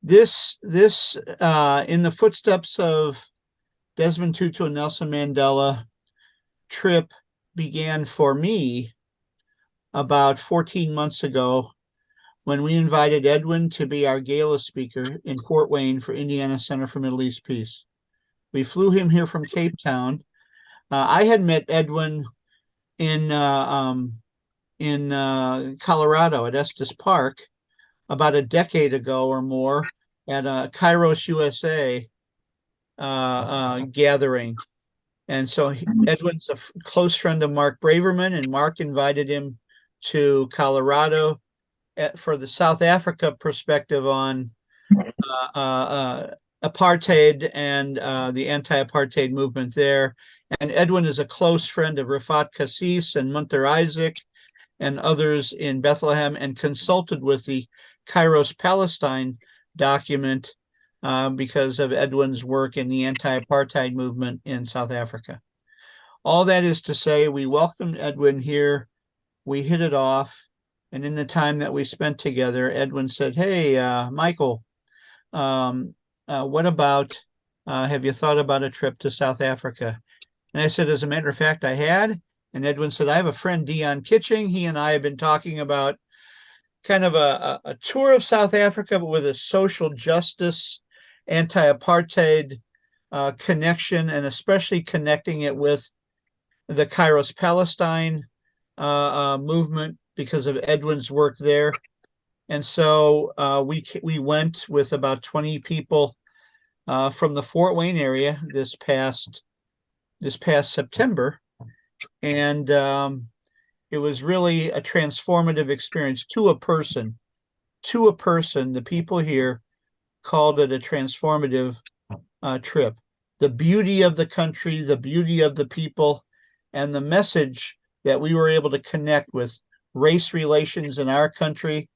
This in the footsteps of Desmond Tutu and Nelson Mandela trip began for me about 14 months ago when we invited Edwin to be our gala speaker in Fort Wayne for Indiana Center for Middle East Peace. We flew him here from Cape Town. I had met Edwin in Colorado at Estes Park about a decade ago or more at a Kairos USA gathering. And so Edwin's a close friend of Mark Braverman, and Mark invited him to Colorado for the South Africa perspective on apartheid and the anti-apartheid movement there. And Edwin is a close friend of Rafat Kassis and Munter Isaac and others in Bethlehem, and consulted with the Kairos Palestine document because of Edwin's work in the anti-apartheid movement in South Africa. All that is to say, we welcomed Edwin here. We hit it off. And in the time that we spent together, Edwin said, "Hey, Michael, what about, have you thought about a trip to South Africa?" And I said, "As a matter of fact, I had." And Edwin said, "I have a friend, Dion Kitching. He and I have been talking about kind of a tour of South Africa, but with a social justice, anti-apartheid connection, and especially connecting it with the Kairos Palestine movement because of Edwin's work there." And so we went with about 20 people from the Fort Wayne area this past September, and it was really a transformative experience to a person. To a person, the people here called it a transformative trip. The beauty of the country, the beauty of the people, and the message that we were able to connect with race relations in our country,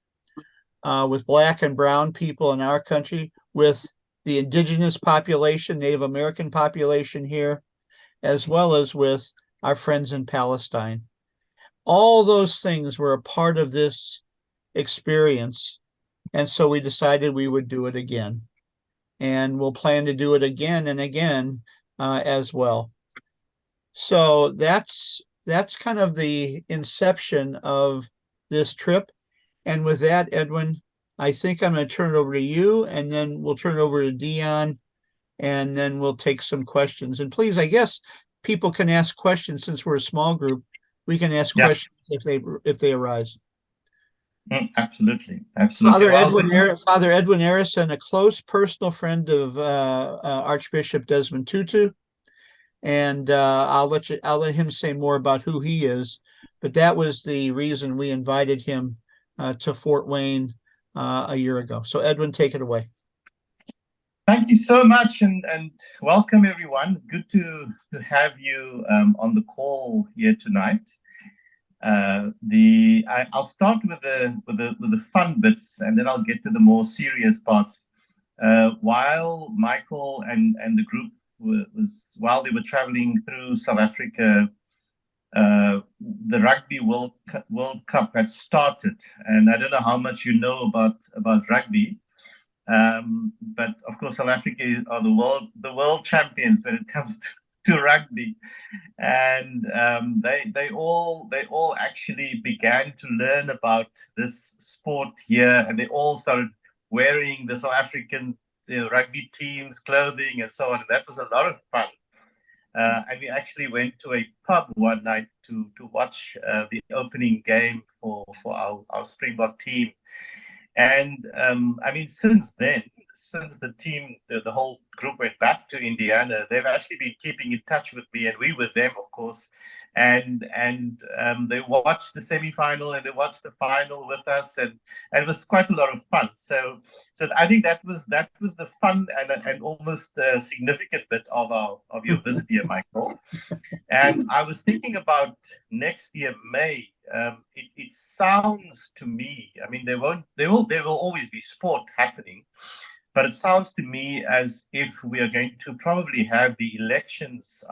with Black and brown people in our country, with the indigenous population, Native American population here, as well as with our friends in Palestine. All those things were a part of this experience. And so we decided we would do it again. And we'll plan to do it again and again as well. So that's kind of the inception of this trip. And with that, Edwin, I think I'm going to turn it over to you, and then we'll turn it over to Dion, and then we'll take some questions. And please, I guess people can ask questions since we're a small group. We can ask questions if they arise. Absolutely. Father Edwin Arison, a close personal friend of Archbishop Desmond Tutu, and I'll let him say more about who he is. But that was the reason we invited him to Fort Wayne a year ago. So Edwin, take it away. Thank you so much, and welcome everyone. Good to have you on the call here tonight. I'll start with the fun bits, and then I'll get to the more serious parts. While Michael and the group while they were traveling through South Africa, the Rugby World Cup had started, and I don't know how much you know about rugby. But of course, South Africa are the world champions when it comes to rugby, and they all actually began to learn about this sport here, and they all started wearing the South African rugby team's clothing and so on. And that was a lot of fun. And we actually went to a pub one night to watch the opening game for our Springbok team. And I mean, since then, since the team, the whole group went back to Indiana, they've actually been keeping in touch with me, and we with them, of course. And they watched the semi-final and they watched the final with us, and it was quite a lot of fun. So I think that was the fun and almost significant bit of your visit here, Michael. And I was thinking about next year, May. It sounds to me, I mean, there will always be sport happening, but it sounds to me as if we are going to probably have the elections.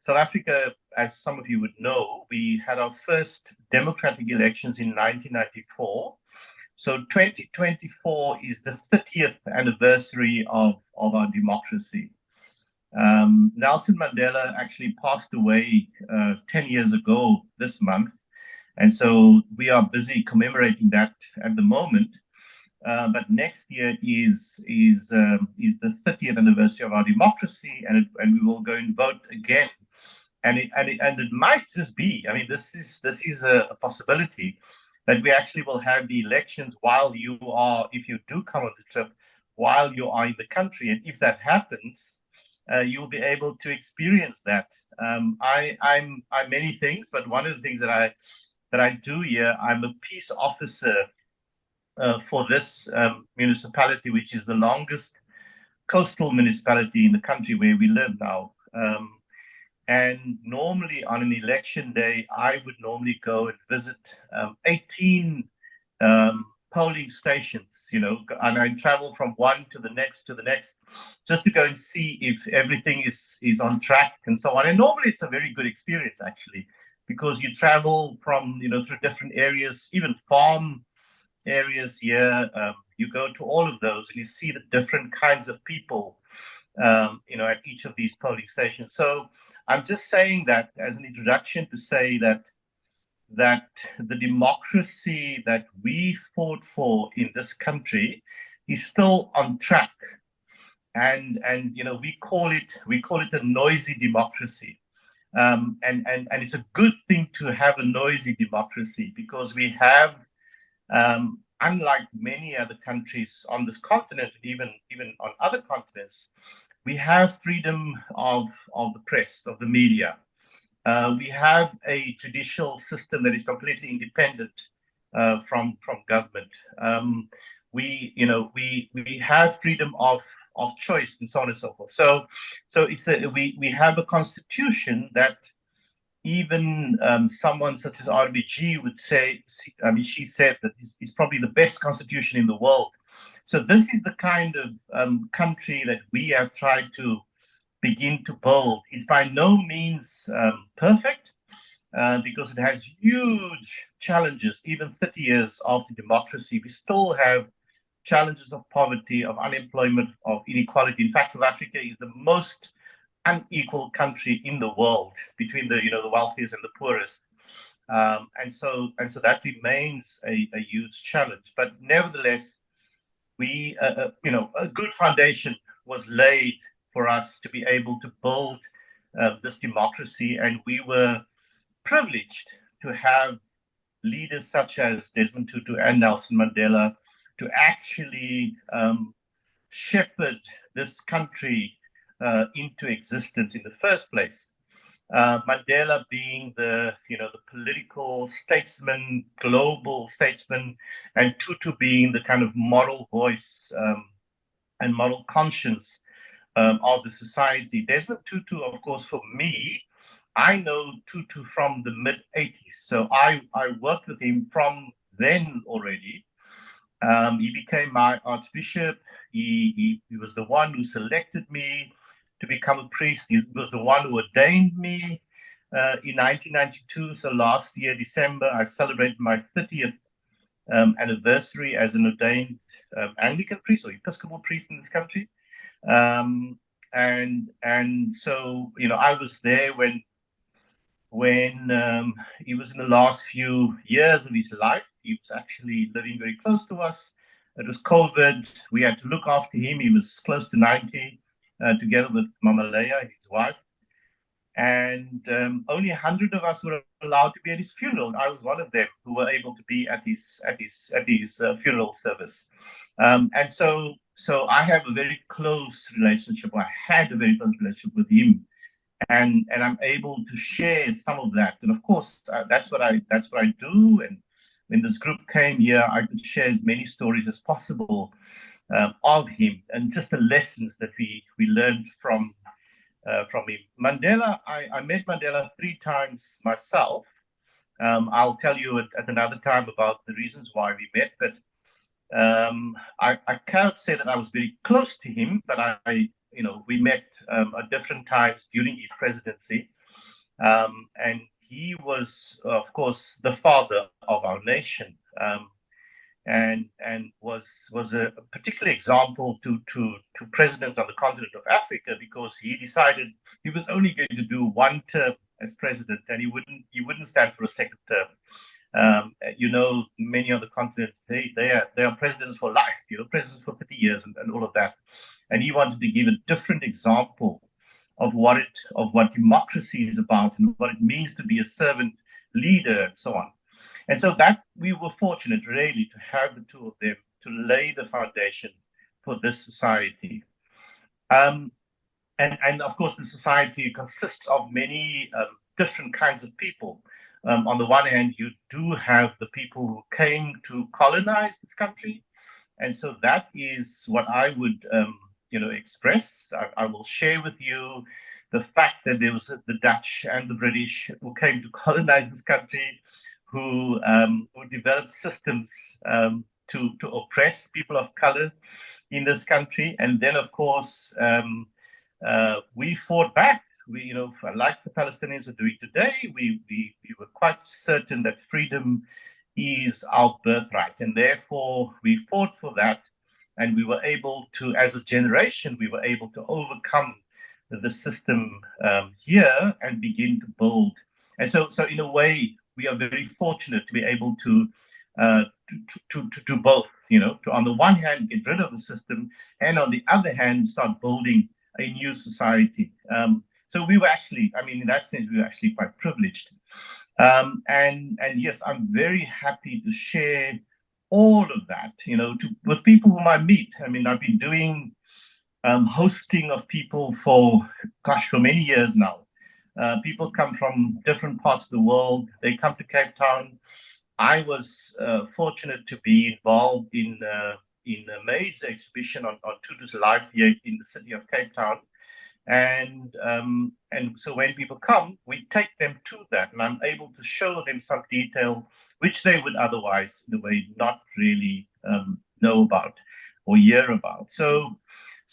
South Africa, as some of you would know, we had our first democratic elections in 1994. So 2024 is the 30th anniversary of our democracy. Nelson Mandela actually passed away 10 years ago this month. And so we are busy commemorating that at the moment. But next year is the 30th anniversary of our democracy, and we will go and vote again. And it might just be, I mean, this is a possibility that we actually will have the elections while you are, if you do come on the trip, while you are in the country. And if that happens, you'll be able to experience that. I'm many things, but one of the things that I do here, I'm a peace officer for this municipality, which is the longest coastal municipality in the country where we live now. And normally on an election day, I would normally go and visit 18 polling stations, you know, and I travel from one to the next, just to go and see if everything is on track and so on. And normally it's a very good experience, actually, because you travel from, you know, through different areas, even farm areas here. You go to all of those and you see the different kinds of people, you know, at each of these polling stations. So I'm just saying that as an introduction to say that the democracy that we fought for in this country is still on track. And you know, we call it a noisy democracy. And it's a good thing to have a noisy democracy, because we have, unlike many other countries on this continent, even on other continents, we have freedom of the press, of the media. We have a judicial system that is completely independent from government. We have freedom of choice, and so on and so forth. So it's we have a constitution that even someone such as RBG would say. I mean, she said that it's probably the best constitution in the world. So this is the kind of country that we have tried to begin to build. It's by no means perfect, because it has huge challenges. Even 30 years after democracy, we still have challenges of poverty, of unemployment, of inequality. In fact, South Africa is the most unequal country in the world, between the wealthiest and the poorest. And so that remains a huge challenge. But nevertheless, we a good foundation was laid for us to be able to build this democracy, and we were privileged to have leaders such as Desmond Tutu and Nelson Mandela to actually shepherd this country into existence in the first place. Mandela being the political statesman, global statesman, and Tutu being the kind of moral voice and moral conscience of the society. Desmond Tutu, of course, for me, I know Tutu from the mid-'80s, so I worked with him from then already. He became my archbishop. He was the one who selected me to become a priest. He was the one who ordained me in 1992. So last year, December, I celebrated my 30th anniversary as an ordained Anglican priest or Episcopal priest in this country. And so, I was there when he was in the last few years of his life. He was actually living very close to us. It was COVID. We had to look after him. He was close to 90, together with Mama Leia, his wife. And only 100 of us were allowed to be at his funeral. I was one of them who were able to be at his funeral service. And so I have a very close relationship. I had a very close relationship with him, and I'm able to share some of that. And of course, that's what I do. And when this group came here, I could share as many stories as possible of him and just the lessons that we learned from him. Mandela, I met Mandela 3 times myself. I'll tell you at another time about the reasons why we met, but I cannot say that I was very close to him, but we met at different times during his presidency. And he was, of course, the father of our nation. and was a particular example to presidents on the continent of Africa, because he decided he was only going to do one term as president, and he wouldn't stand for a second term. Many on the continent, they are presidents for life, presidents for 50 years and all of that. And he wanted to give a different example of what democracy is about and what it means to be a servant leader and so on. And so that we were fortunate really to have the two of them to lay the foundation for this society. And of course, the society consists of many different kinds of people. On the one hand, you do have the people who came to colonize this country. And so that is what I would, express. I will share with you the fact that there was the Dutch and the British who came to colonize this country, who developed systems to oppress people of color in this country. And then, of course, we fought back. We, like the Palestinians are doing today, we were quite certain that freedom is our birthright. And therefore, we fought for that. And we were able to, as a generation, we were able to overcome the system here and begin to build. And so in a way, we are very fortunate to be able to do both, to on the one hand, get rid of the system, and on the other hand, start building a new society. So we were actually, in that sense, we were actually quite privileged. And yes, I'm very happy to share all of that, with people whom I meet. I've been doing hosting of people for many years now. People come from different parts of the world. They come to Cape Town. I was fortunate to be involved in a Maid's exhibition on Tutu's life here in the city of Cape Town. And so when people come, we take them to that, and I'm able to show them some detail which they would otherwise, in a way, not really know about or hear about. So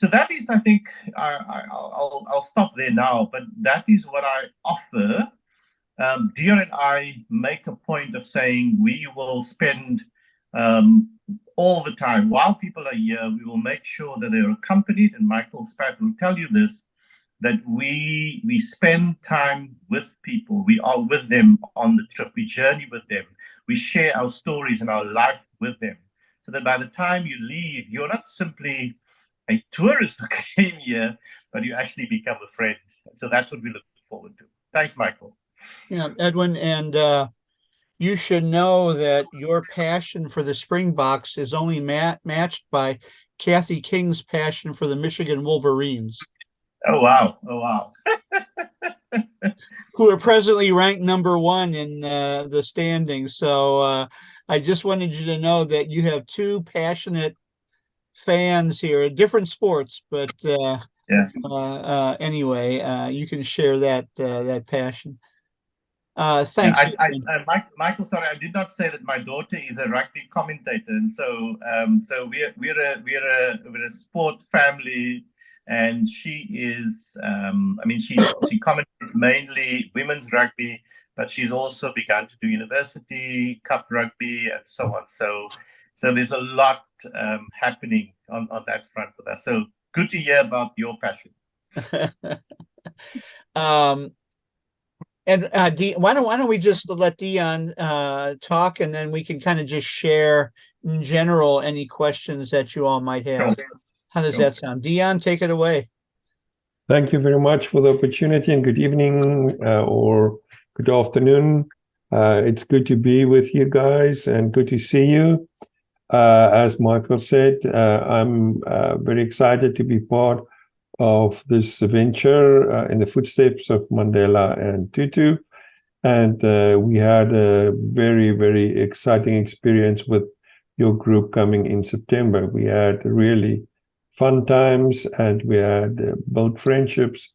that is, I think, I'll stop there now, but that is what I offer. Dion and I make a point of saying we will spend all the time while people are here. We will make sure that they're accompanied, and Michael Spat will tell you this, that we spend time with people. We are with them on the trip. We journey with them. We share our stories and our life with them, so that by the time you leave, you're not simply a tourist who came here, but you actually become a friend. So that's what we look forward to. Thanks, Michael. Yeah, Edwin, and you should know that your passion for the Springboks is only matched by Kathy King's passion for the Michigan Wolverines. Oh, wow. Who are presently ranked #1 in the standings. So I just wanted you to know that you have two passionate fans here, different sports, but anyway, you can share that passion. Thanks. Michael, sorry, I did not say that my daughter is a rugby commentator, and so we're a sport family, and she is, she commentates mainly women's rugby, but she's also begun to do university cup rugby and so on. So there's a lot happening on that front with us. So good to hear about your passion. And why don't we just let Dion talk, and then we can kind of just share in general any questions that you all might have. Sure. How does that sound? Dion, take it away. Thank you very much for the opportunity, and good evening or good afternoon. It's good to be with you guys and good to see you. As Michael said, I'm very excited to be part of this venture in the footsteps of Mandela and Tutu. And we had a very, very exciting experience with your group coming in September. We had really fun times, and we had built friendships,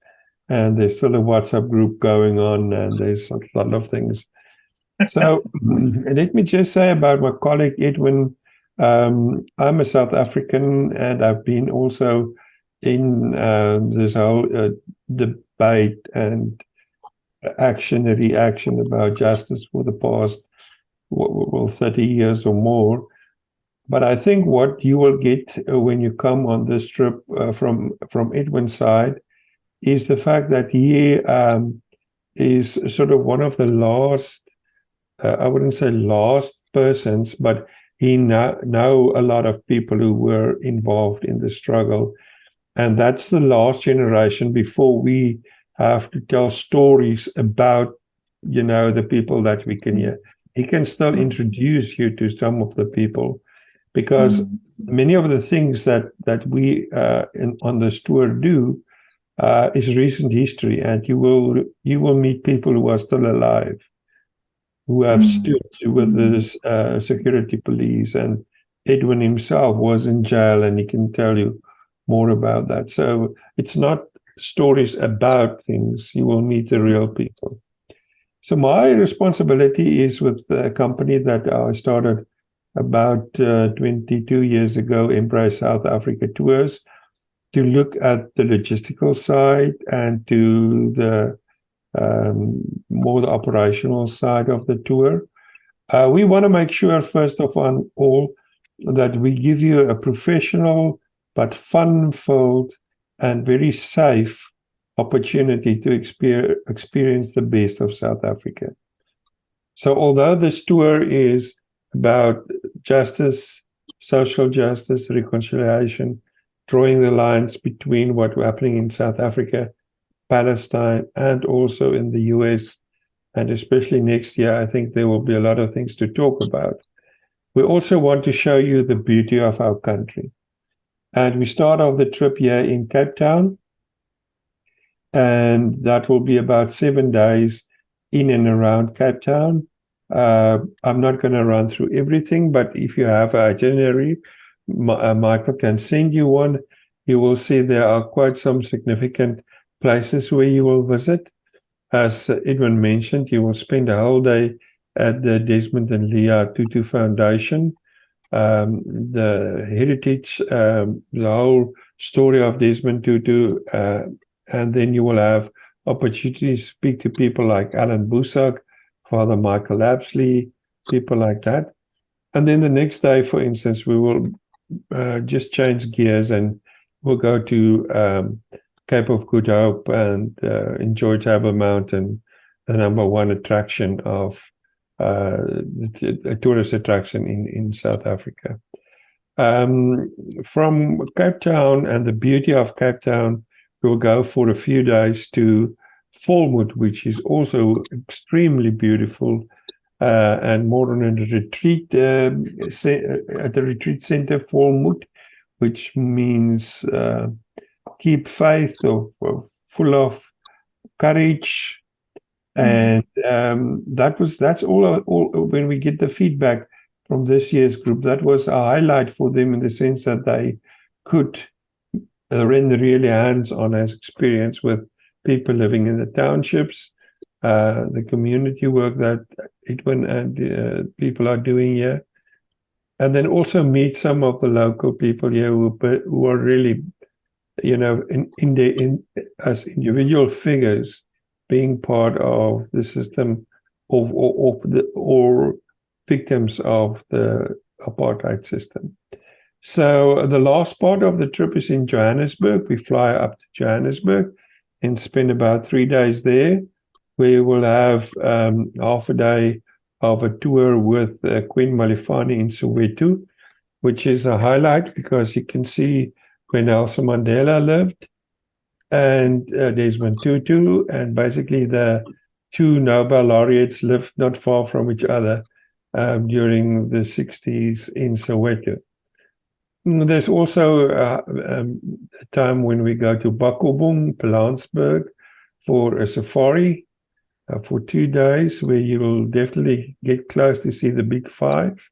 and there's still a WhatsApp group going on, and there's a lot of things. So let me just say about my colleague Edwin, I'm a South African, and I've been also in this whole debate and action and reaction about justice for the past 30 years or more. But I think what you will get when you come on this trip from Edwin's side is the fact that he is sort of one of the last, I wouldn't say last persons, but he know a lot of people who were involved in the struggle. And that's the last generation before we have to tell stories about, the people that we can hear. He can still introduce you to some of the people, because many of the things that we on this tour do is recent history, and you will meet people who are still alive, who have stood with the security police, and Edwin himself was in jail, and he can tell you more about that. So it's not stories about things. You will meet the real people. So my responsibility is with a company that I started about 22 years ago, Embrace South Africa Tours, to look at the logistical side and to the more the operational side of the tour. We want to make sure, first of all, that we give you a professional but fun-filled and very safe opportunity to experience the best of South Africa. So although this tour is about justice, social justice, reconciliation, drawing the lines between what's happening in South Africa, Palestine, and also in the US, and especially next year, I think there will be a lot of things to talk about. We also want to show you the beauty of our country. And we start off the trip here in Cape Town, and that will be about 7 days in and around Cape Town. I'm not going to run through everything, but if you have an itinerary, Michael can send you one. You will see there are quite some significant places where you will visit. As Edwin mentioned, you will spend a whole day at the Desmond and Leah Tutu Foundation. The heritage, the whole story of Desmond Tutu, and then you will have opportunity to speak to people like Alan Busak, Father Michael Lapsley, people like that. And then the next day, for instance, we will just change gears and we'll go to Cape of Good Hope and enjoy Table Mountain, the #1 attraction of a tourist attraction in South Africa. From Cape Town and the beauty of Cape Town, we'll go for a few days to Volmoed, which is also extremely beautiful, and more on a retreat at the retreat center, Volmoed, which means keep faith, or full of courage. And that's all when we get the feedback from this year's group. That was a highlight for them, in the sense that they could render really hands-on experience with people living in the townships, the community work that Edwin and people are doing here, and then also meet some of the local people here who are really, as individual figures, being part of the system or victims of the apartheid system. So the last part of the trip is in Johannesburg. We fly up to Johannesburg and spend about 3 days there. We will have half a day of a tour with Queen Malifani in Soweto, which is a highlight because you can see where Nelson Mandela lived and Desmond Tutu, and basically the two Nobel laureates lived not far from each other during the 60s in Soweto. There's also a time when we go to Bakobong, Pilanesberg, for a safari for 2 days, where you will definitely get close to see the Big Five.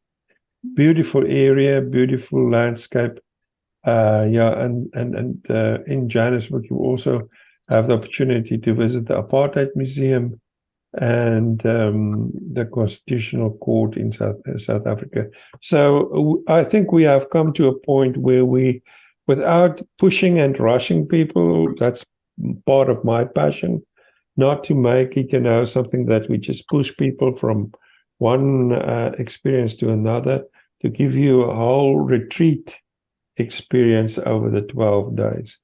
Beautiful area, beautiful landscape. And in Johannesburg, you also have the opportunity to visit the Apartheid Museum and the Constitutional Court in South Africa. So I think we have come to a point where we, without pushing and rushing people, that's part of my passion, not to make it, something that we just push people from one experience to another, to give you a whole retreat experience over the 12 days.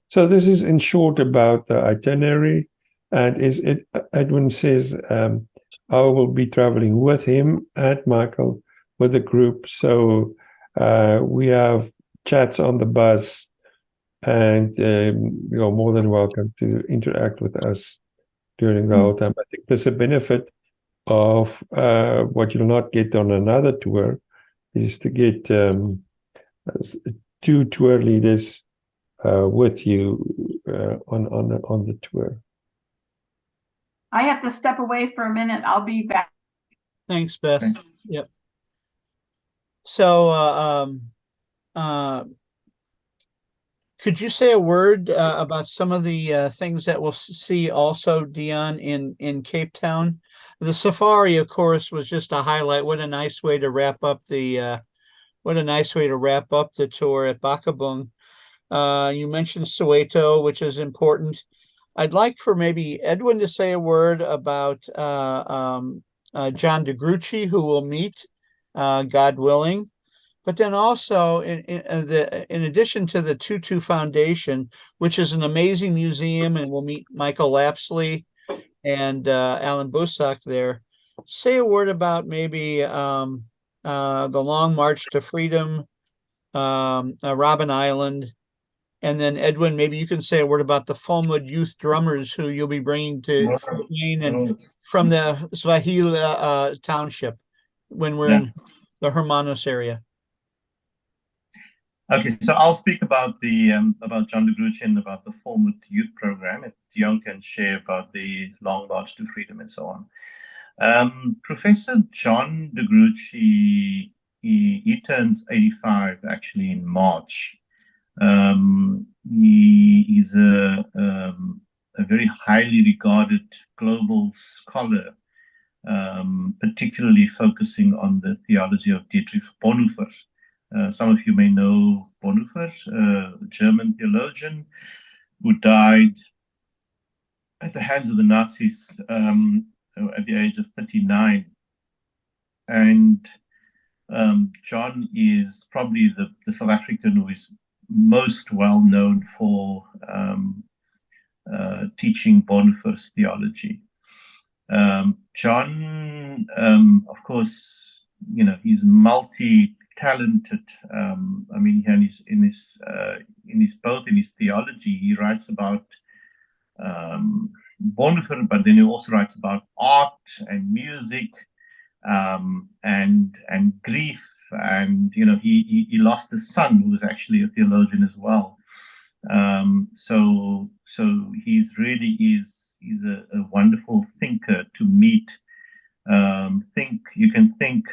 So this is in short about the itinerary, and Edwin says I will be traveling with him and Michael with the group. So we have chats on the bus, and you're more than welcome to interact with us during the whole time. I think there's a benefit of what you'll not get on another tour is to get 2 tour leaders with you on the tour. I have to step away for a minute. I'll be back. Thanks, Beth. Yep. So, could you say a word about some of the things that we'll see also, Dion, in Cape Town? The safari, of course, was just a highlight. What a nice way to wrap up the tour at Bakabung. You mentioned Soweto, which is important. I'd like for maybe Edwin to say a word about John de Gruchy, who we'll meet, God willing. But then also, in addition to the Tutu Foundation, which is an amazing museum, and we'll meet Michael Lapsley and Alan Busak there, say a word about maybe the Long March to Freedom, Robben Island, and then Edwin, maybe you can say a word about the Fulmwood Youth Drummers, who you'll be bringing to Spain and from the Swahili Township when we're in the Hermanos area. Okay, so I'll speak about the about John de Gruchy and about the Fulmwood Youth Program, and Dion can share about the Long March to Freedom and so on. Professor John de Gruchy, he turns 85 actually in March. He is a very highly regarded global scholar, particularly focusing on the theology of Dietrich Bonhoeffer. Some of you may know Bonhoeffer, a German theologian who died at the hands of the Nazis at the age of 39. And John is probably the South African who is most well known for teaching Bonhoeffer's theology. John, of course, he's multi-talented. I mean, in his theology, he writes about Bonhoeffer, but then he also writes about art and music and grief. And he lost his son, who was actually a theologian as well. So he's a wonderful thinker to meet. You can think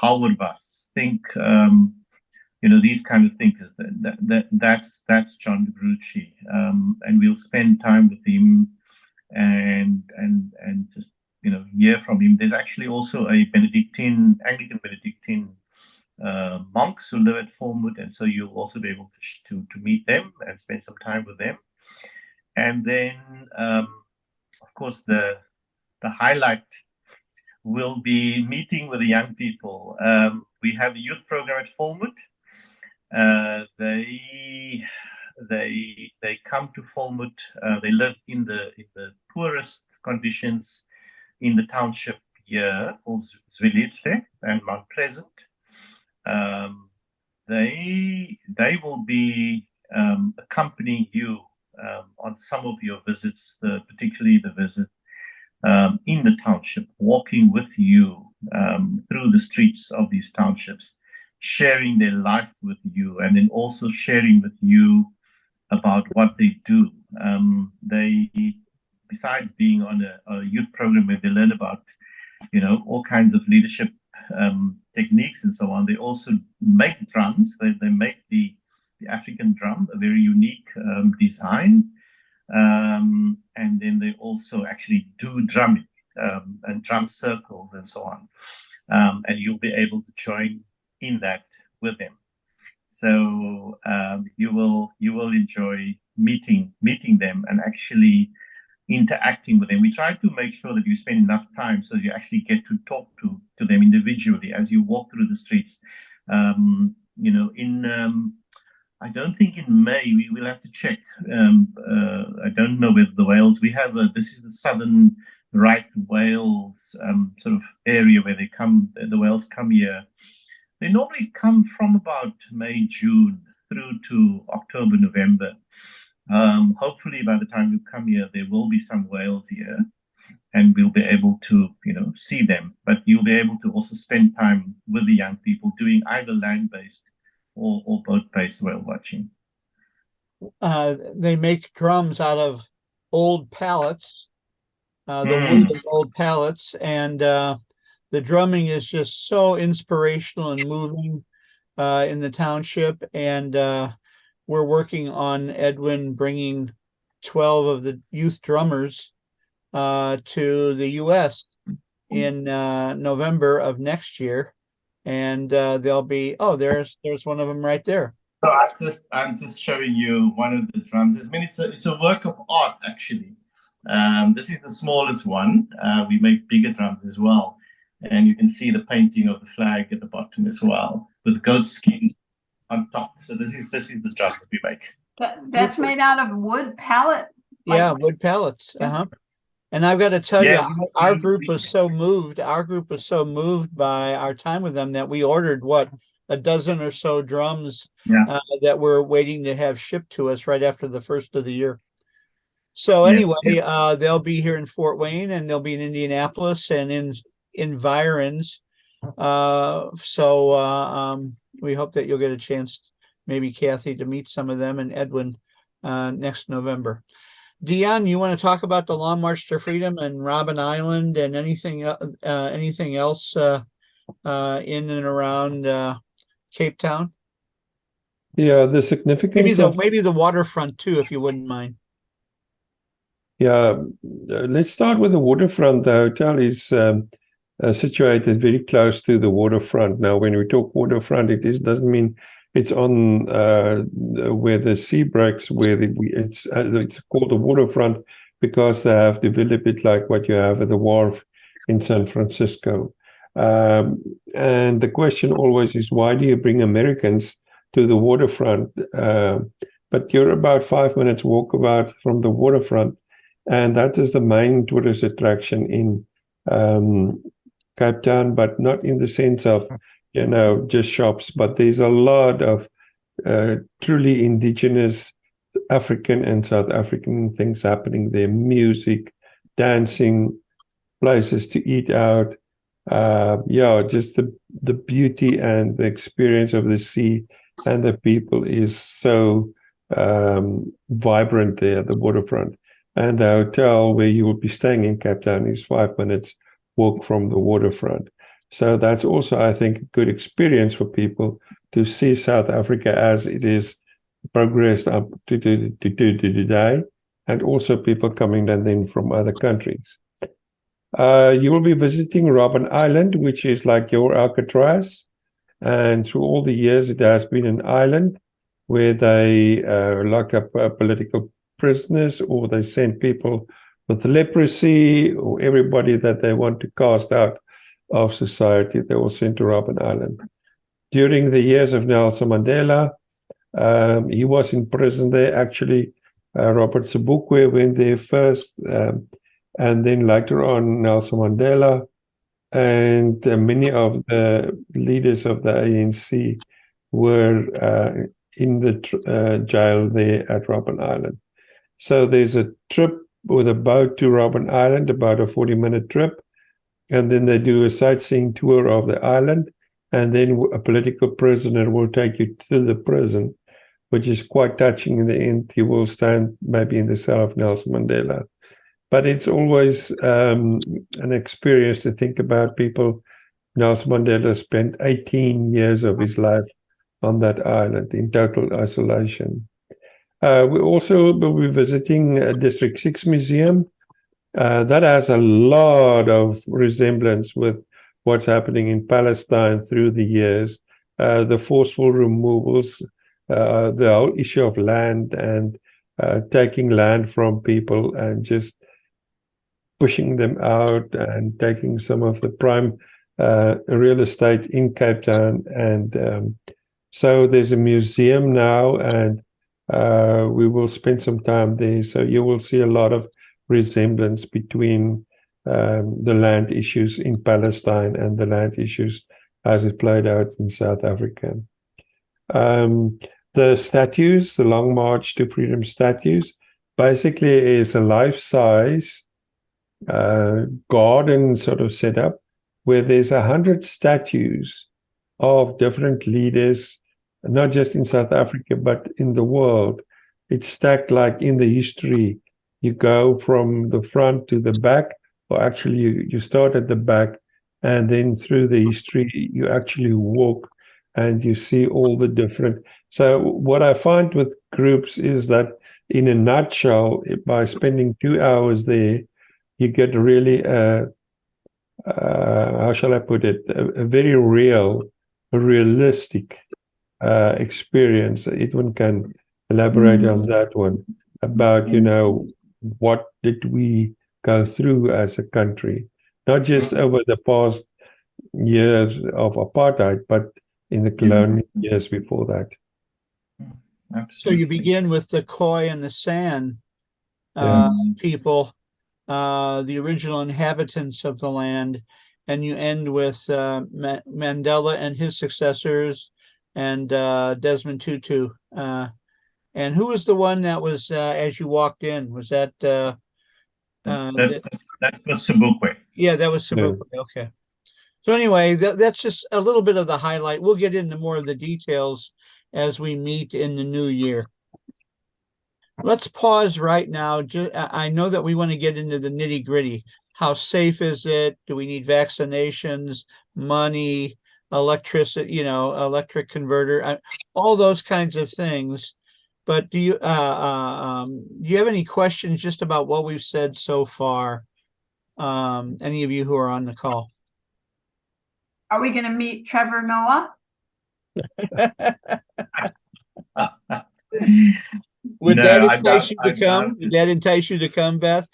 Hauerwas, think these kind of thinkers. That's John de Gruchy, and we'll spend time with him and just hear from him. There's actually also a Anglican Benedictine monks who live at Fulmwood, and so you'll also be able to meet them and spend some time with them. And then, of course, the highlight will be meeting with the young people. We have a youth program at Fulmwood. They come to Fulmwood. They live in the poorest conditions in the township here, called Zwelithle and Mount Pleasant. They will be accompanying you on some of your visits, particularly the visit in the township, walking with you through the streets of these townships, sharing their life with you, and then also sharing with you about what they do. Besides being on a youth program where they learn about all kinds of leadership techniques and so on, they also make drums. They make the African drum, a very unique design, and then they also actually do drumming and drum circles and so on, and you'll be able to join in that with them. So you will enjoy meeting them and actually interacting with them. We try to make sure that you spend enough time so you actually get to talk to them individually as you walk through the streets. I don't think in May, we will have to check. I don't know whether the whales, this is the southern right Wales sort of area where the whales come here. They normally come from about May, June through to October, November. Hopefully by the time you come here, there will be some whales here and we'll be able to, see them. But you'll be able to also spend time with the young people doing either land-based or boat-based whale watching. They make drums out of old pallets, the wood of old pallets, and the drumming is just so inspirational and moving in the township. And we're working on Edwin bringing 12 of the youth drummers to the U.S. in November of next year. And they'll be, there's one of them right there. So I'm just showing you one of the drums. I mean, it's a work of art, actually. This is the smallest one. We make bigger drums as well. And you can see the painting of the flag at the bottom as well, with goat skin on top. So this is the drum that we make. That's made out of wood pallet? Yeah, wood pallets. Yeah. And I've got to tell you, our group we- was so moved. Our group was so moved by our time with them that we ordered a dozen or so drums that we're waiting to have shipped to us right after the first of the year. So anyway, they'll be here in Fort Wayne and they'll be in Indianapolis and in environs. We hope that you'll get a chance, maybe Kathy, to meet some of them and Edwin next November. Dion, you want to talk about the Long March to Freedom and Robben Island and anything else in and around Cape Town? Yeah, the significance maybe the waterfront too, if you wouldn't mind. Yeah, let's start with the waterfront. The hotel is situated very close to the waterfront. Now, when we talk waterfront, doesn't mean it's on where the sea breaks, it's called the waterfront because they have developed it like what you have at the wharf in San Francisco. And the question always is, why do you bring Americans to the waterfront? But you're about 5 minutes walk from the waterfront, and that is the main tourist attraction in Cape Town, but not in the sense of just shops, but there's a lot of truly indigenous African and South African things happening there: music, dancing, places to eat out. Just the beauty and the experience of the sea and the people is so vibrant there, the waterfront. And the hotel where you will be staying in Cape Town is 5 minutes walk from the waterfront. So that's also, I think, a good experience for people to see South Africa as it is progressed up to today, and also people coming then from other countries. You will be visiting Robben Island, which is like your Alcatraz. And through all the years, it has been an island where they lock up political prisoners, or they send people with leprosy, or everybody that they want to cast out of society, they will send to Robben Island. During the years of Nelson Mandela, he was in prison there. Actually, Robert Sobukwe went there first, and then later on Nelson Mandela, and many of the leaders of the ANC were in the jail there at Robben Island. So there's a trip with a boat to Robben Island, about a 40-minute trip, and then they do a sightseeing tour of the island, and then a political prisoner will take you to the prison, which is quite touching. In the end, you will stand maybe in the cell of Nelson Mandela. But it's always an experience to think about people. Nelson Mandela spent 18 years of his life on that island in total isolation. We also will be visiting District 6 Museum. That has a lot of resemblance with what's happening in Palestine through the years. The forceful removals, the whole issue of land and taking land from people and just pushing them out and taking some of the prime real estate in Cape Town. And so there's a museum now, and we will spend some time there. So you will see a lot of resemblance between the land issues in Palestine and the land issues as it played out in South Africa. The statues, the Long March to Freedom statues, basically is a life-size garden sort of setup where there's 100 statues of different leaders, not just in South Africa, but in the world. It's stacked like in the history. You go from the front to the back, or actually you start at the back, and then through the history, you actually walk and you see all the different. So what I find with groups is that in a nutshell, by spending 2 hours there, you get really, how shall I put it, a very realistic experience. Edwin can elaborate on that one about, what did we go through as a country, not just over the past years of apartheid, but in the colonial years before that. Absolutely. So you begin with the Khoi and the San people, the original inhabitants of the land, and you end with Mandela and his successors and Desmond Tutu. And who was the one that was as you walked in? Was that that was Sobukwe. Yeah, that was Sobukwe. Yeah. Okay. So anyway, that's just a little bit of the highlight. We'll get into more of the details as we meet in the new year. Let's pause right now. I know that we want to get into the nitty gritty. How safe is it? Do we need vaccinations, money, electricity, electric converter, all those kinds of things. But do you have any questions just about what we've said so far? Any of you who are on the call? Are we going to meet Trevor Noah? Would that entice you to come? Would that entice you to come, Beth?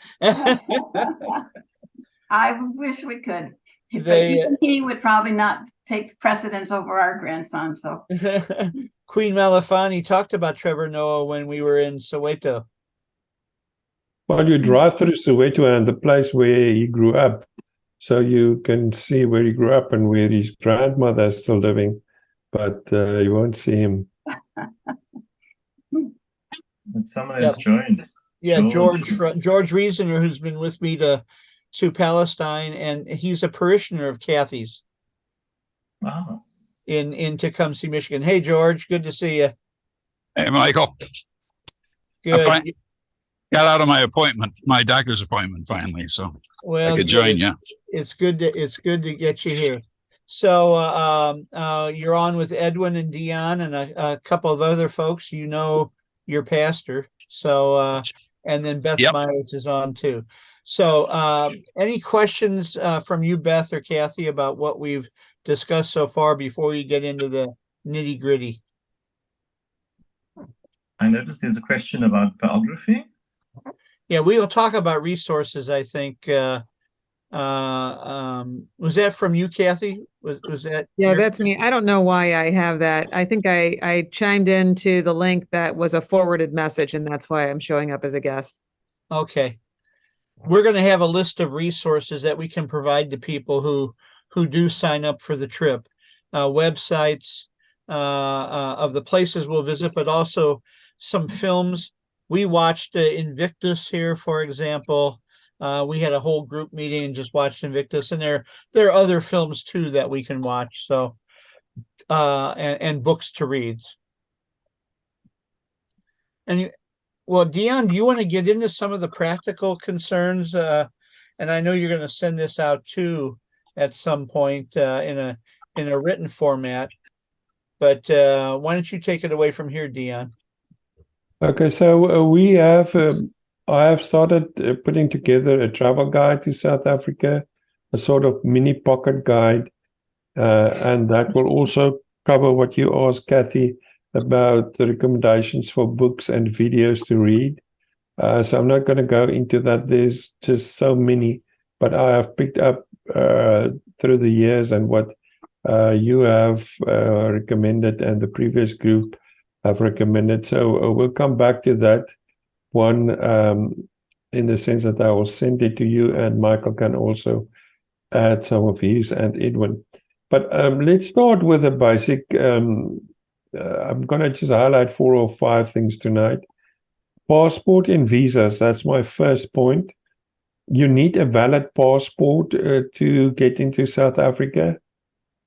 I wish we could. But he would probably not take precedence over our grandson. So Queen Malafani talked about Trevor Noah when we were in Soweto. Well, you drive through Soweto and the place where he grew up, so you can see where he grew up and where his grandmother is still living, but you won't see him. But someone has joined. Yeah, George Riesener, who's been with me to Palestine, and he's a parishioner of Kathy's. Wow. In Tecumseh, Michigan. Hey, George, good to see you. Hey, Michael. Good. Got out of my doctor's appointment finally, so I could join you. It's good to get you here. So you're on with Edwin and Dion and a couple of other folks. Your pastor. So and then Beth Myers is on too. So any questions from you, Beth or Kathy, about what we've discussed so far before we get into the nitty gritty? I noticed there's a question about biography. Yeah, we will talk about resources, I think. Was that from you, Kathy? Was that? Yeah, that's me. I don't know why I have that. I think I chimed into the link that was a forwarded message, and that's why I'm showing up as a guest. Okay. We're going to have a list of resources that we can provide to people who do sign up for the trip. Websites of the places we'll visit, but also some films. We watched Invictus here, for example. We had a whole group meeting and just watched Invictus, and there are other films too that we can watch. So, and books to read. And Dion, do you want to get into some of the practical concerns? And I know you're going to send this out too at some point in a written format. But why don't you take it away from here, Dion? Okay, so I have started putting together a travel guide to South Africa, a sort of mini pocket guide, and that will also cover what you asked, Kathy, about the recommendations for books and videos to read. So I'm not going to go into that. There's just so many, but I have picked up through the years and what you have recommended and the previous group have recommended. So we'll come back to that one in the sense that I will send it to you, and Michael can also add some of his, and Edwin. But let's start with the basic. I'm going to just highlight 4 or 5 things tonight. Passport and visas, that's my first point. You need a valid passport to get into South Africa.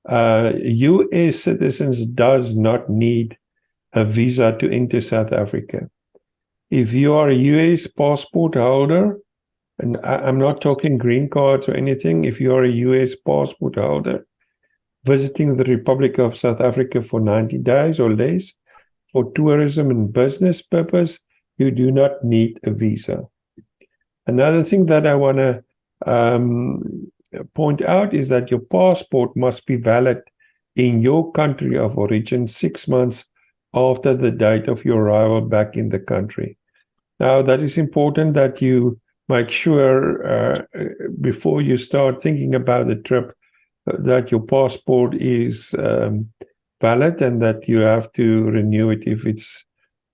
US citizens does not need a visa to enter South Africa. If you are a US passport holder, and I'm not talking green cards or anything, if you are a US passport holder visiting the Republic of South Africa for 90 days or less for tourism and business purpose, you do not need a visa. Another thing that I want to point out is that your passport must be valid in your country of origin 6 months after the date of your arrival back in the country. Now, that is important that you make sure before you start thinking about the trip that your passport is valid and that you have to renew it if it's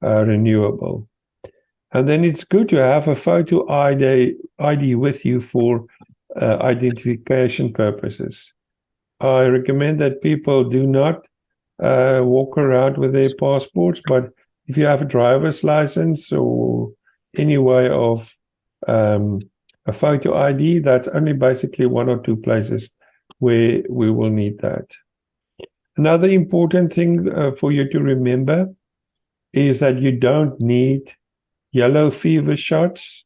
renewable. And then it's good to have a photo ID with you for identification purposes. I recommend that people do not walk around with their passports, but if you have a driver's license or any way of a photo ID, that's only basically 1 or 2 places where we will need that. Another important thing for you to remember is that you don't need yellow fever shots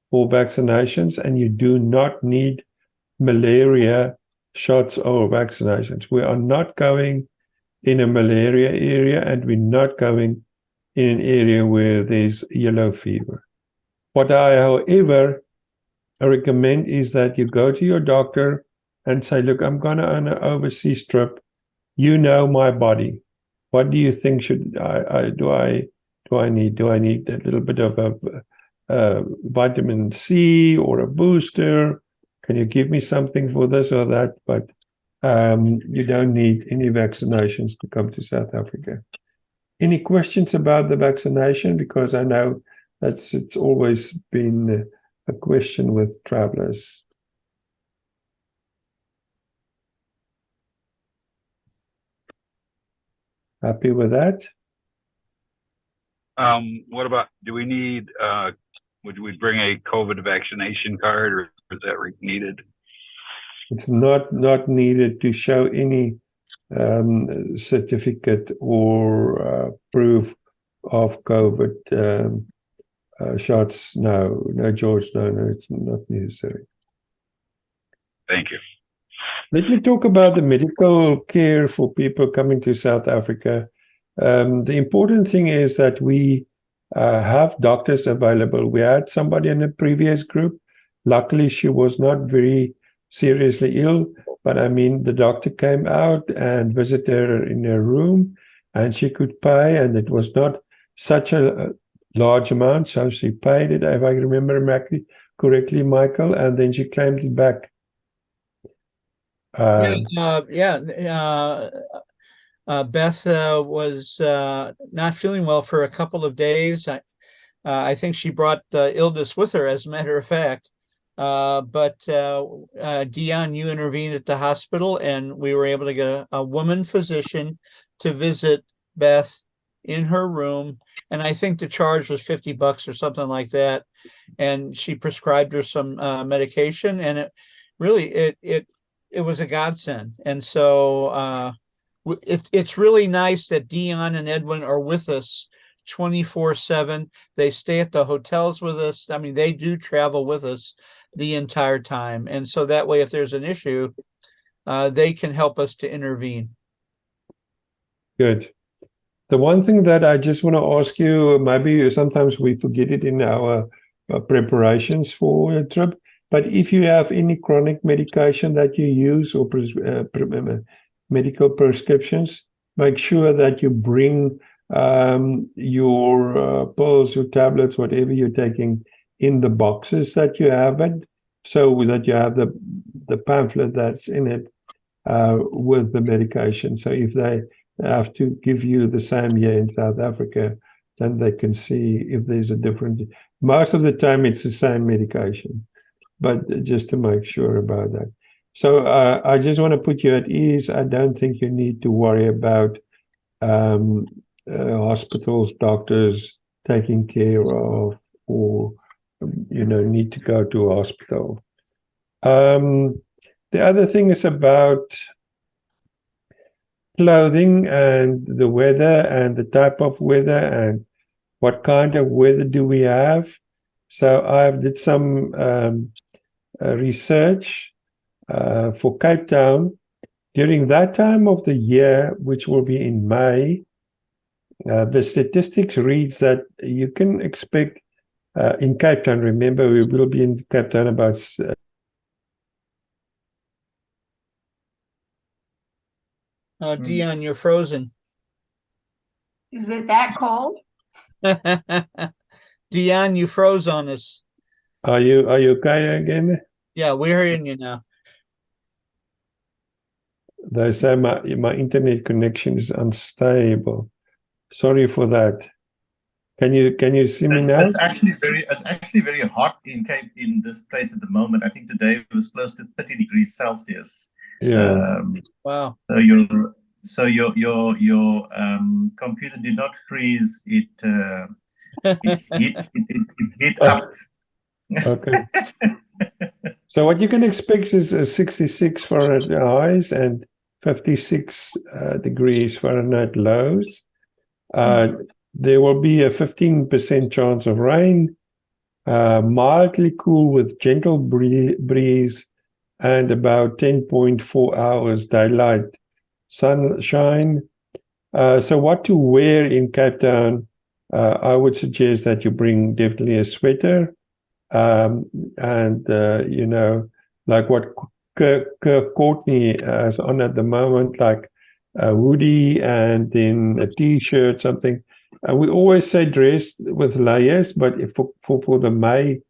or vaccinations, and you do not need malaria shots or vaccinations. We are not going in a malaria area, and we're not going in an area where there's yellow fever. What I, however, recommend is that you go to your doctor and say, look, I'm going on an overseas trip. You know my body. What do you think should do I need? Do I need a little bit of a vitamin C or a booster? Can you give me something for this or that? But you don't need any vaccinations to come to South Africa. Any questions about the vaccination? Because I know it's always been a question with travelers. Happy with that? What about, do we need, would we bring a COVID vaccination card, or is that needed? It's not needed to show any certificate or proof of COVID shots. No, George, no, it's not necessary. Thank you. Let me talk about the medical care for people coming to South Africa. The important thing is that we have doctors available. We had somebody in the previous group. Luckily, she was not very seriously ill, but I mean, the doctor came out and visited her in her room, and she could pay, and it was not such a large amount, so she paid it, if I remember correctly, Michael, and then she claimed it back. Beth was not feeling well for a couple of days. I think she brought the illness with her, as a matter of fact. But Dion, you intervened at the hospital, and we were able to get a woman physician to visit Beth in her room. And I think the charge was $50 or something like that. And she prescribed her some medication, and it was a godsend. And so it's really nice that Dion and Edwin are with us 24/7. They stay at the hotels with us. I mean, they do travel with us the entire time. And so that way, if there's an issue, they can help us to intervene. Good. The one thing that I just want to ask you, maybe sometimes we forget it in our preparations for a trip, but if you have any chronic medication that you use or medical prescriptions, make sure that you bring your pills, your tablets, whatever you're taking in the boxes that you have it, so that you have the pamphlet that's in it with the medication. So if they have to give you the same here in South Africa, then they can see if there's a difference. Most of the time it's the same medication, but just to make sure about that. So I just want to put you at ease. I don't think you need to worry about hospitals, doctors taking care of, or need to go to a hospital. The other thing is about clothing and the weather and the type of weather and what kind of weather do we have. So I've did some research for Cape Town during that time of the year, which will be in May. The statistics reads that you can expect in Cape Town, remember we will be in Cape Town about Dion, you're frozen. Is it that cold? Dion, you froze on us. Are you okay again? Yeah, we're hearing you now. They say my internet connection is unstable. Sorry for that. Can you see me now? It's actually very hot in this place at the moment. I think today it was close to 30 degrees Celsius. Yeah. Wow. So your computer did not freeze. It heat up. Okay. So what you can expect is a 66 Fahrenheit highs and 56 degrees Fahrenheit lows. There will be a 15% chance of rain, mildly cool with gentle breeze, and about 10.4 hours daylight sunshine. So what to wear in Cape Town? I would suggest that you bring definitely a sweater, and like what Kirk Courtney has on at the moment, like a hoodie and then a t-shirt, something. And we always say dress with layers, but if for the May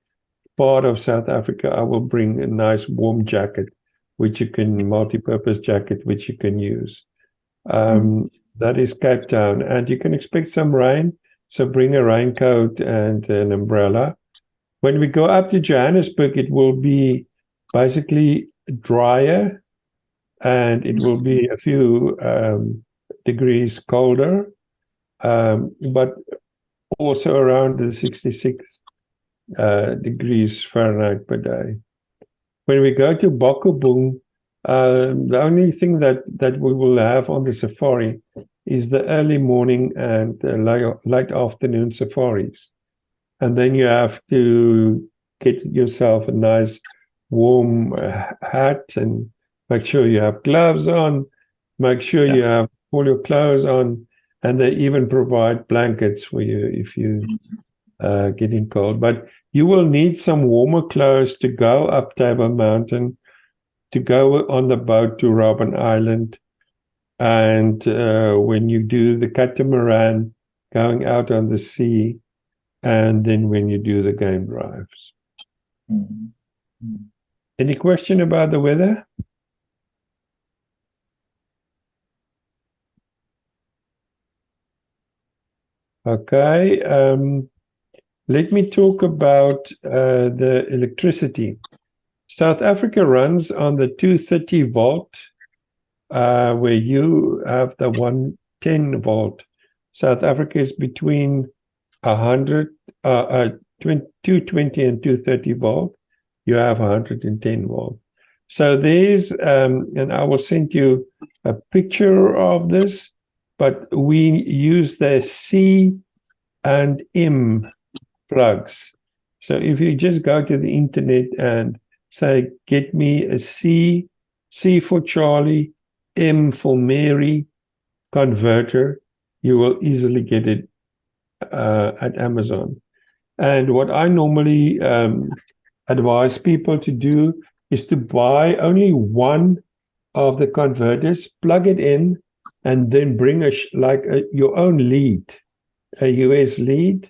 part of South Africa, I will bring a nice warm jacket, which you can multi-purpose jacket, which you can use. That is Cape Town, and you can expect some rain, so bring a raincoat and an umbrella. When we go up to Johannesburg, it will be basically drier, and it will be a few degrees colder, but also around the 66 degrees Fahrenheit per day. When we go to Bokkabung, the only thing that we will have on the safari is the early morning and late afternoon safaris. And then you have to get yourself a nice warm hat and make sure you have gloves on, make sure you have all your clothes on, and they even provide blankets for you if you getting cold. But you will need some warmer clothes to go up Table Mountain, to go on the boat to Robben Island, and when you do the catamaran, going out on the sea, and then when you do the game drives. Any question about the weather? Okay, let me talk about the electricity. South Africa runs on the 230 volt, where you have the 110 volt. South Africa is between 220 and 230 volt. You have 110 volt. So there's, and I will send you a picture of this, but we use the C and M plugs. So if you just go to the internet and say, get me a C for Charlie, M for Mary converter, you will easily get it at Amazon. And what I normally advise people to do is to buy only one of the converters, plug it in, and then bring your own lead, a US lead,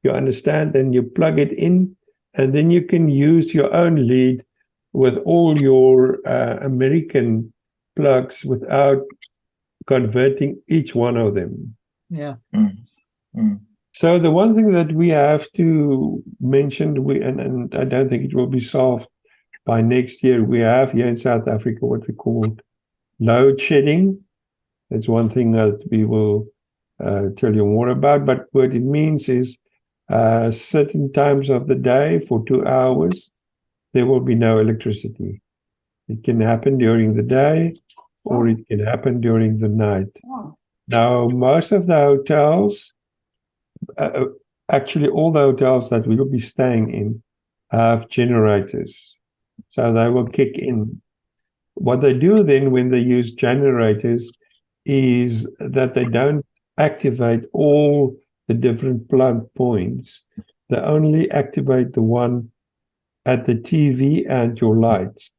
you understand, and you plug it in, and then you can use your own lead with all your American plugs without converting each one of them. Yeah. So the one thing that we have to mention, and I don't think it will be solved by next year, we have here in South Africa what we call load shedding. That's one thing that we will tell you more about. But what it means is certain times of the day for 2 hours, there will be no electricity. It can happen during the day or it can happen during the night. Now, most of the hotels, actually all the hotels that we will be staying in have generators. So they will kick in. What they do then when they use generators is that they don't activate all the different plug points. They only activate the one at the TV and your lights.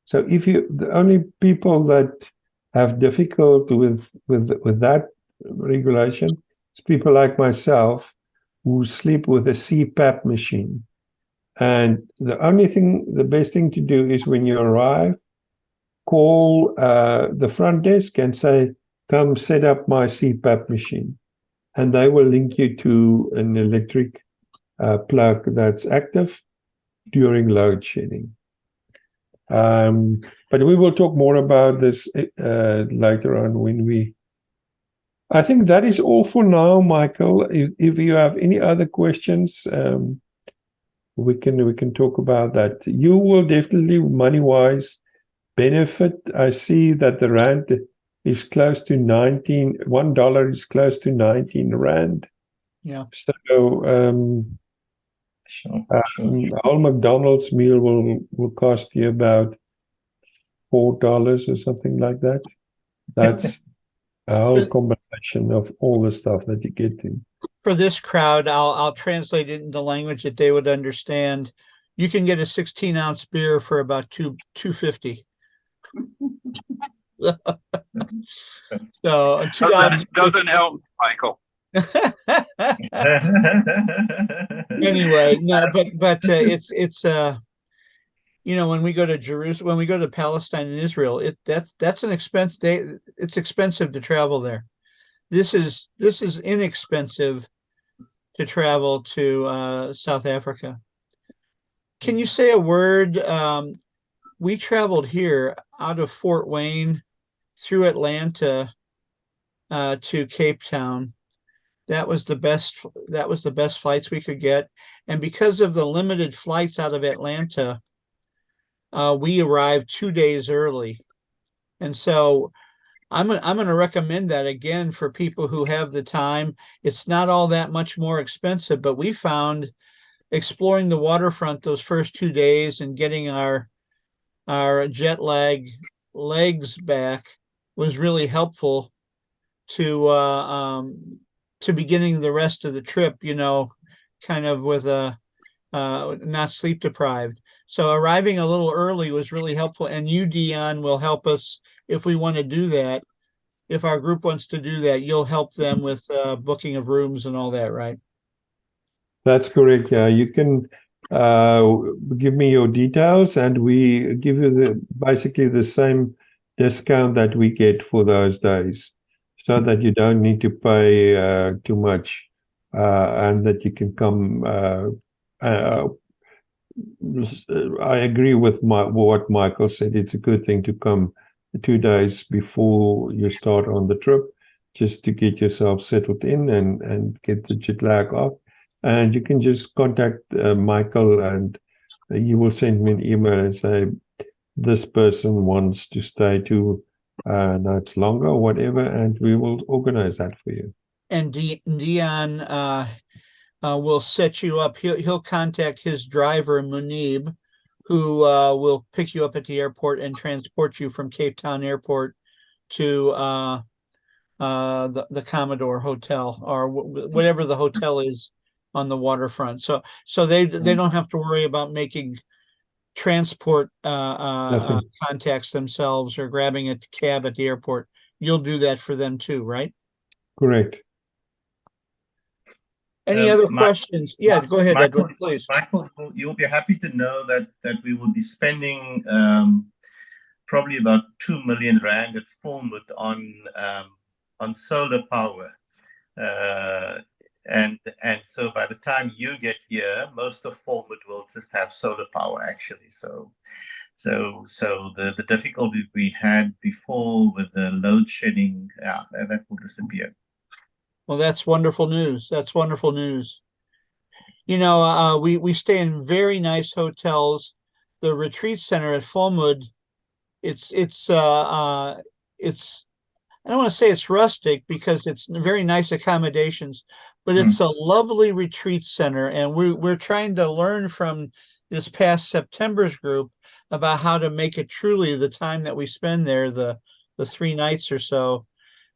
So the only people that have difficulty with that regulation is people like myself who sleep with a CPAP machine. And the best thing to do is when you arrive, call the front desk and say, come set up my CPAP machine. And they will link you to an electric plug that's active during load shedding. But we will talk more about this later on I think that is all for now, Michael. If you have any other questions, we can talk about that. You will definitely money-wise benefit. I see that the rand is close to $1 is close to 19 rand. Yeah. So Sure. a whole McDonald's meal will cost you about $4 or something like that. That's a whole combination of all the stuff that you get in. For this crowd, I'll translate it into language that they would understand. You can get a 16-ounce beer for about $2.50. So doesn't help, Michael. Anyway, no, but it's when we go to Jerusalem, when we go to Palestine and Israel, that's an expense. It's expensive to travel there. This is inexpensive to travel to South Africa. Can you say a word? We traveled here out of Fort Wayne through Atlanta to Cape Town. That was the best flights we could get. And because of the limited flights out of Atlanta, we arrived 2 days early. And so I'm going to recommend that again for people who have the time. It's not all that much more expensive, but we found exploring the waterfront those first 2 days and getting our jet lag legs back was really helpful to beginning the rest of the trip, kind of with not sleep deprived. So arriving a little early was really helpful. And you, Dion, will help us if we want to do that. If our group wants to do that, you'll help them with booking of rooms and all that, right? That's correct. Yeah, you can give me your details, and we give you basically the same discount that we get for those days, so that you don't need to pay too much, and that you can come. I agree with what Michael said. It's a good thing to come 2 days before you start on the trip, just to get yourself settled in and get the jet lag off. And you can just contact Michael, and you will send me an email and say, this person wants to stay 2 nights longer or whatever, and we will organize that for you. And Dion will set you up. He'll contact his driver, Munib, who will pick you up at the airport and transport you from Cape Town Airport to the Commodore Hotel, or whatever the hotel is on the waterfront. So they don't have to worry about making transport contacts themselves or grabbing a cab at the airport. you'll do that for them too, right? Correct. Any other questions? Yeah, go ahead, Michael, Edwin, please. Michael, you'll be happy to know that we will be spending probably about 2 million rand at Fullmoot on solar power. And so by the time you get here, most of Fullmoot will just have solar power actually. So the difficulty we had before with the load shedding, that will disappear. Well, that's wonderful news. That's wonderful news. You know, we stay in very nice hotels. The retreat center at Fullmoot, it's I don't want to say it's rustic because it's very nice accommodations, but it's a lovely retreat center, and we're trying to learn from this past September's group about how to make it truly the time that we spend there, the 3 nights or so,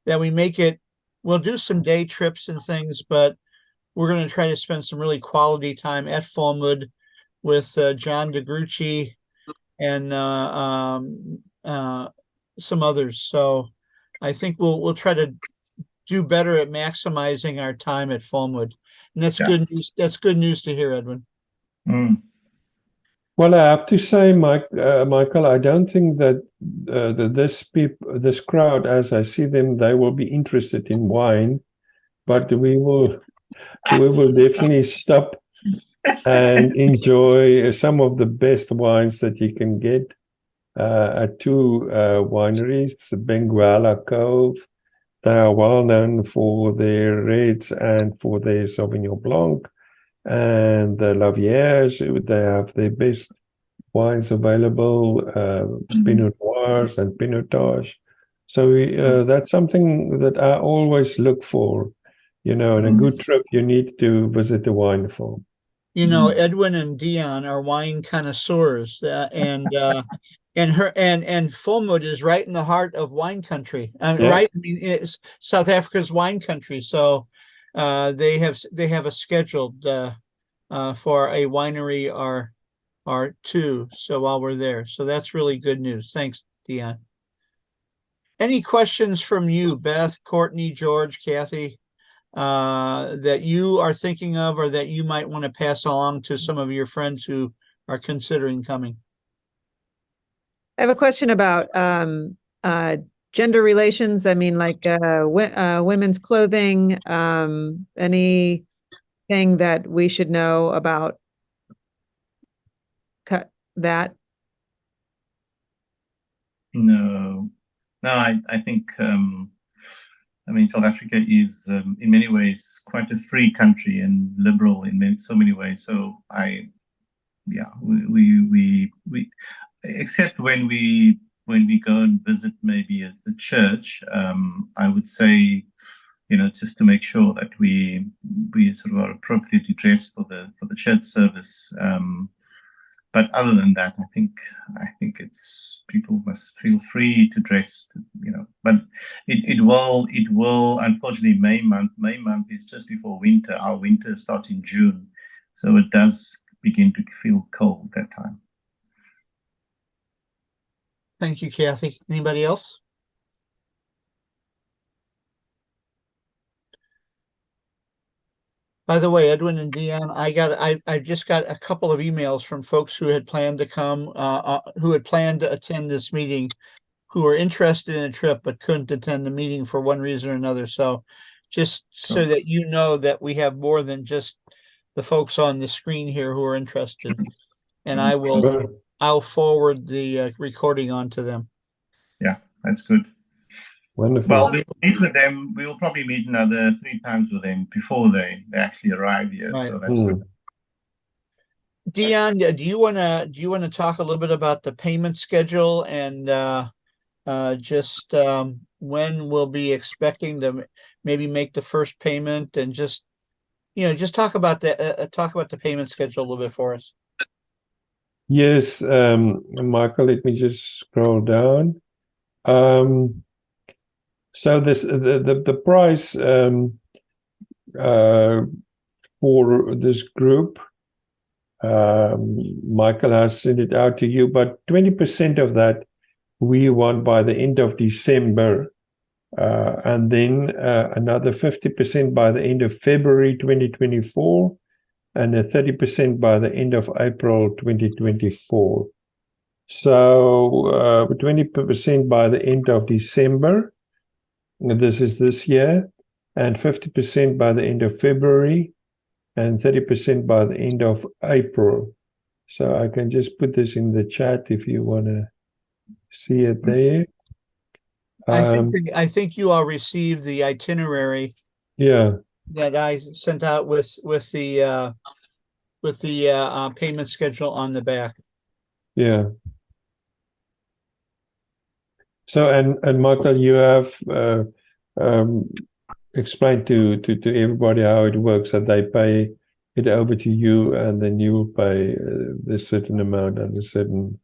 that we make it. We'll do some day trips and things, but we're going to try to spend some really quality time at Fullmoot with John DeGrucci and some others. So I think we'll try to do better at maximizing our time at Fullmoot, and that's good news. That's good news to hear, Edwin. Well, I have to say, Michael, I don't think that this crowd, as I see them, they will be interested in wine, but we will definitely stop and enjoy some of the best wines that you can get at 2 wineries, Benguela Cove. They are well known for their reds and for their Sauvignon Blanc. And the Lavieres, they have their best wines available, Pinot Noirs and Pinotage. So that's something that I always look for. You know, in a good trip, you need to visit the wine farm. You know, Edwin and Dion are wine connoisseurs, and Fullmoot is right in the heart of wine country, right? I mean, it's South Africa's wine country, so they have a scheduled for a winery or 2. So while we're there, so that's really good news. Thanks, Dion. Any questions from you, Beth, Courtney, George, Kathy, that you are thinking of, or that you might want to pass along to some of your friends who are considering coming? I have a question about gender relations. I mean, like women's clothing, anything that we should know about that? No, I think, I mean, South Africa is in many ways quite a free country and liberal in so many ways. So we except when we go and visit maybe a church, I would say, you know, just to make sure that we sort of are appropriately dressed for the church service. But other than that, I think it's people must feel free to dress, you know. But it will unfortunately May month is just before winter. Our winter starts in June, so it does begin to feel cold that time. Thank you, Kathy. Anybody else? By the way, Edwin and Dion, I just got a couple of emails from folks who had planned to come, who had planned to attend this meeting, who were interested in a trip but couldn't attend the meeting for one reason or another. So just so that you know that we have more than just the folks on the screen here who are interested. And I'll forward the recording on to them. Yeah, that's good. Wonderful. Well, we'll meet with them. We will probably meet another 3 times with them before they actually arrive here. Right. So that's good. Dion, do you want to talk a little bit about the payment schedule and just when we'll be expecting to maybe make the first payment, and just talk about the payment schedule a little bit for us? Yes, Michael, let me just scroll down. So the price for this group, Michael has sent it out to you, but 20% of that we want by the end of December and then another 50% by the end of February 2024, and a 30% by the end of April 2024. So 20% by the end of December, this is this year, and 50% by the end of February, and 30% by the end of April. So I can just put this in the chat if you want to see it there. I think you all received the itinerary Yeah, that I sent out with the payment schedule on the back. yeah. So and Michael, you have explained to everybody how it works, that they pay it over to you, and then you will pay the certain amount on a certain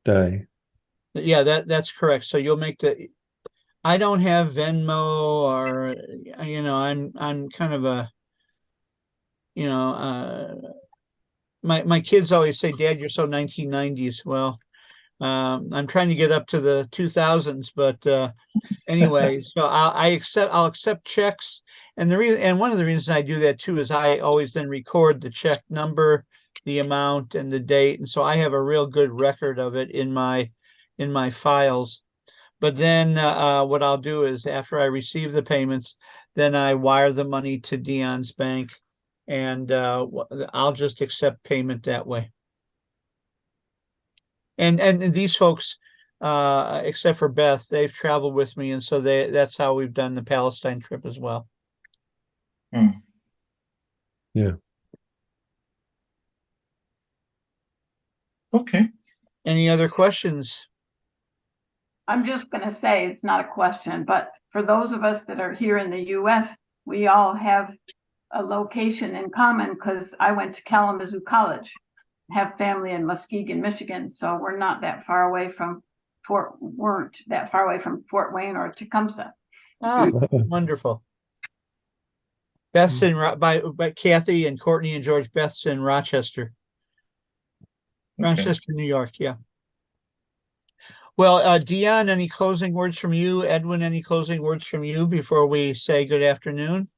day. Yeah, that's correct. So you'll make I don't have Venmo, or I'm kind of a my kids always say, Dad, you're so 1990s. Well, I'm trying to get up to the 2000s, but anyway, so I'll accept checks, and one of the reasons I do that too is I always then record the check number, the amount, and the date, and so I have a real good record of it in my files. But then what I'll do is, after I receive the payments, then I wire the money to Dion's bank, and I'll just accept payment that way. And these folks, except for Beth, they've traveled with me, and so that's how we've done the Palestine trip as well. Yeah. Okay. Any other questions? I'm just going to say, it's not a question, but for those of us that are here in the US, we all have a location in common, because I went to Kalamazoo College, have family in Muskegon, Michigan, so we're not that far away from weren't that far away from Fort Wayne or Tecumseh. Ah, wonderful. Beth's in by Kathy and Courtney and George. Beth's in Rochester, New York. Yeah. Well, Dion, any closing words from you? Edwin, any closing words from you before we say good afternoon?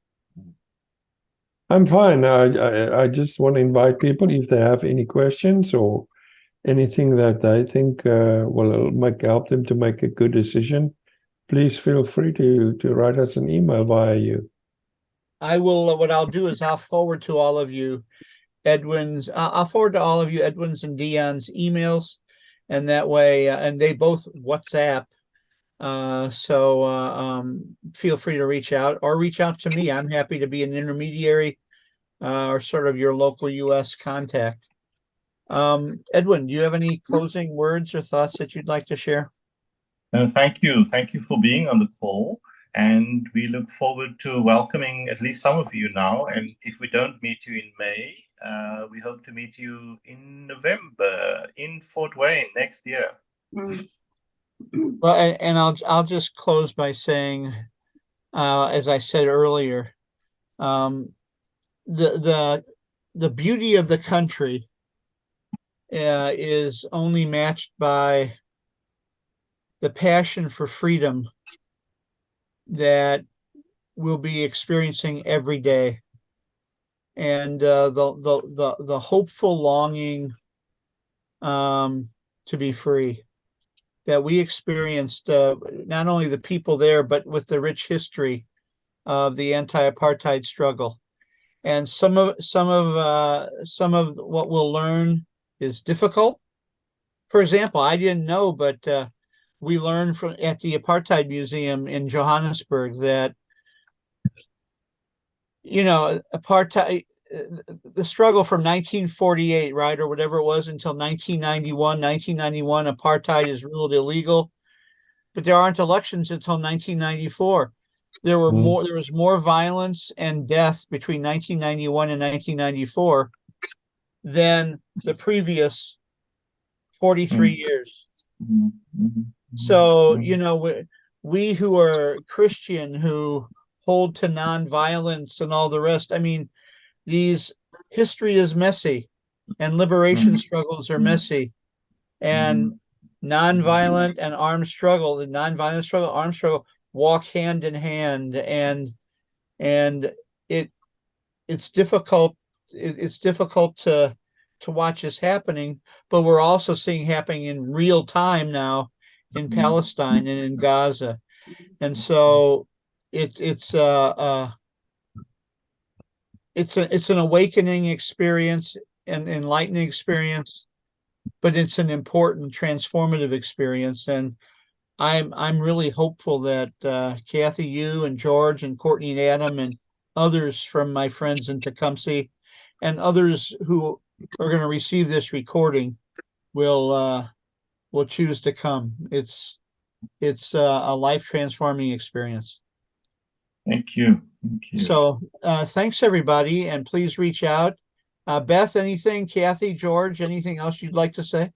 I'm fine. I just want to invite people, if they have any questions or anything that they think will help them to make a good decision, please feel free to write us an email via you. I will. What I'll do is I'll forward to all of you I'll forward to all of you Edwin's and Dion's emails, and that way, and they both WhatsApp. So feel free to reach out to me. I'm happy to be an intermediary, or sort of your local US contact. Edwin, do you have any closing words or thoughts that you'd like to share? Thank you. Thank you for being on the call. And we look forward to welcoming at least some of you now. And if we don't meet you in May, we hope to meet you in November in Fort Wayne next year. Well, and I'll just close by saying, as I said earlier, the beauty of the country is only matched by the passion for freedom that we'll be experiencing every day, and the hopeful longing to be free that we experienced, not only the people there, but with the rich history of the anti-apartheid struggle. And some of what we'll learn is difficult. For example, I didn't know, but we learned at the Apartheid Museum in Johannesburg that, apartheid, the struggle from 1948, right, or whatever it was, until 1991. 1991, apartheid is ruled illegal, but there aren't elections until 1994. There was more violence and death between 1991 and 1994 than the previous 43 years. So, we who are Christian, who hold to nonviolence and all the rest, I mean, history is messy, and liberation struggles are messy, and nonviolent and armed struggle, armed struggle walk hand in hand, and it's difficult. It's difficult to watch this happening, but we're also seeing happening in real time now in Palestine and in Gaza, and so it's an awakening experience, an enlightening experience, but it's an important transformative experience. And I'm really hopeful that Kathy, you and George and Courtney and Adam and others from my friends in Tecumseh and others who are going to receive this recording will choose to come. It's a life transforming experience. Thank you. Thank you. So thanks everybody, and please reach out. Beth, anything? Kathy, George, anything else you'd like to say?